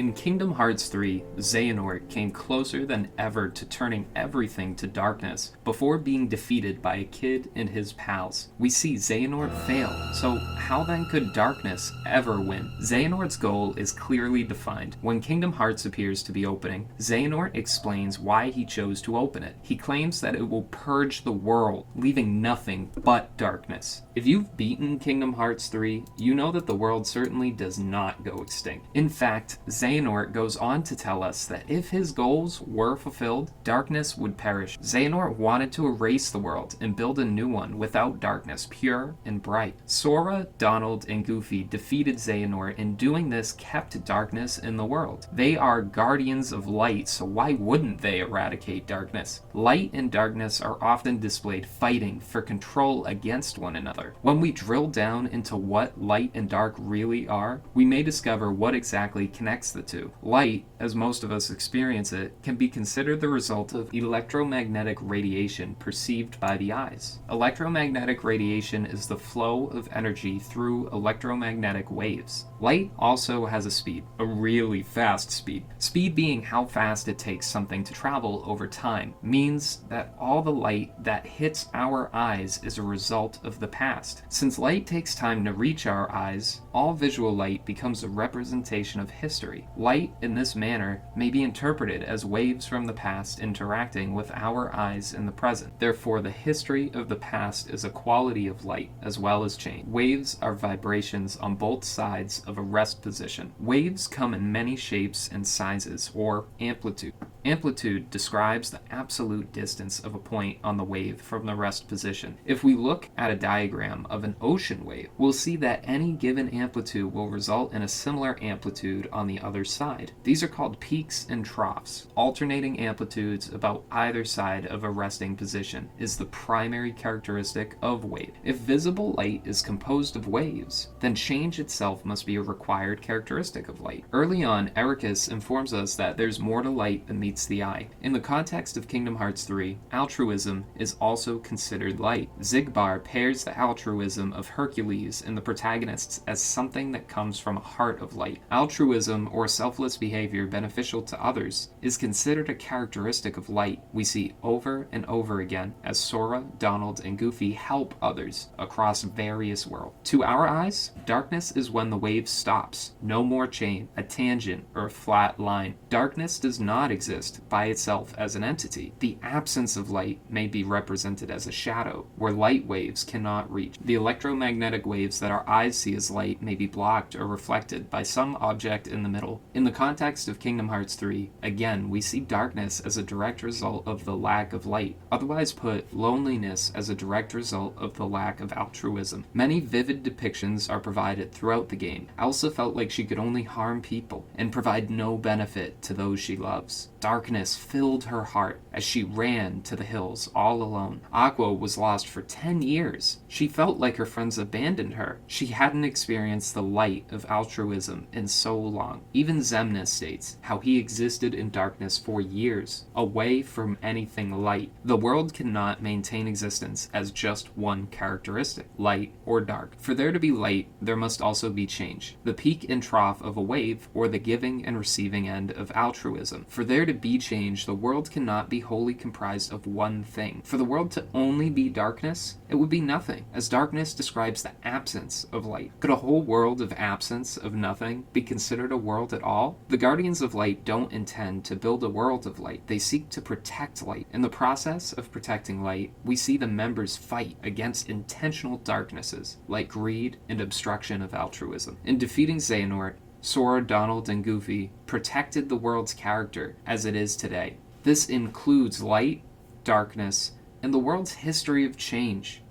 In Kingdom Hearts 3, Xehanort came closer than ever to turning everything to darkness before being defeated by a kid and his pals. We see Xehanort fail, so how then could darkness ever win? Xehanort's goal is clearly defined. When Kingdom Hearts appears to be opening, Xehanort explains why he chose to open it. He claims that it will purge the world, leaving nothing but darkness. If you've beaten Kingdom Hearts 3, you know that the world certainly does not go extinct. In fact, Xehanort goes on to tell us that if his goals were fulfilled, darkness would perish. Xehanort wanted to erase the world and build a new one without darkness, pure and bright. Sora, Donald, and Goofy defeated Xehanort, and doing this kept darkness in the world. They are guardians of light, so why wouldn't they eradicate darkness? Light and darkness are often displayed fighting for control against one another. When we drill down into what light and dark really are, we may discover what exactly connects the two. Light, as most of us experience it, can be considered the result of electromagnetic radiation perceived by the eyes. Electromagnetic radiation is the flow of energy through electromagnetic waves. Light also has a speed, a really fast speed. Speed being how fast it takes something to travel over time, means that all the light that hits our eyes is a result of the past. Since light takes time to reach our eyes, all visual light becomes a representation of history. Light, in this manner, may be interpreted as waves from the past interacting with our eyes in the present. Therefore, the history of the past is a quality of light as well as change. Waves are vibrations on both sides of a rest position. Waves come in many shapes and sizes, or amplitude. Amplitude describes the absolute distance of a point on the wave from the rest position. If we look at a diagram of an ocean wave, we'll see that any given amplitude will result in a similar amplitude on the other side. These are called peaks and troughs. Alternating amplitudes about either side of a resting position is the primary characteristic of wave. If visible light is composed of waves, then change itself must be a required characteristic of light. Early on, Ericus informs us that there's more to light than meets the eye. In the context of Kingdom Hearts 3, altruism is also considered light. Xigbar pairs the altruism of Hercules and the protagonists as something that comes from a heart of light. Altruism, or selfless behavior beneficial to others, is considered a characteristic of light we see over and over again as Sora, Donald, and Goofy help others across various worlds. To our eyes, darkness is when the wave stops. No more chain, a tangent, or a flat line. Darkness does not exist by itself as an entity. The absence of light may be represented as a shadow, where light waves cannot reach. The electromagnetic waves that our eyes see as light may be blocked or reflected by some object in the middle. In the context of Kingdom Hearts 3, again, we see darkness as a direct result of the lack of light. Otherwise put, loneliness as a direct result of the lack of altruism. Many vivid depictions are provided throughout the game. Elsa felt like she could only harm people and provide no benefit to those she loves. Darkness filled her heart as she ran to the hills all alone. Aqua was lost for 10 years. She felt like her friends abandoned her. She hadn't experienced the light of altruism in so long. Even Xemnas states how he existed in darkness for years, away from anything light. The world cannot maintain existence as just one characteristic, light or dark. For there to be light, there must also be change, the peak and trough of a wave, or the giving and receiving end of altruism. For there to be change, the world cannot be wholly comprised of one thing. For the world to only be darkness, it would be nothing, as darkness describes the absence of light. Could a whole world of absence, of nothing, be considered a world at all? The Guardians of Light don't intend to build a world of light. They seek to protect light. In the process of protecting light, we see the members fight against intentional darknesses, like greed and obstruction of altruism. In defeating Xehanort, Sora, Donald, and Goofy protected the world's character as it is today. This includes light, darkness, and the world's history of change.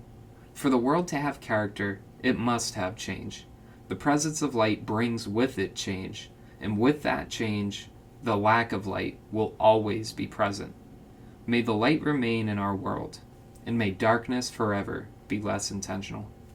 For the world to have character, it must have change. The presence of light brings with it change, and with that change, the lack of light will always be present. May the light remain in our world, and may darkness forever be less intentional.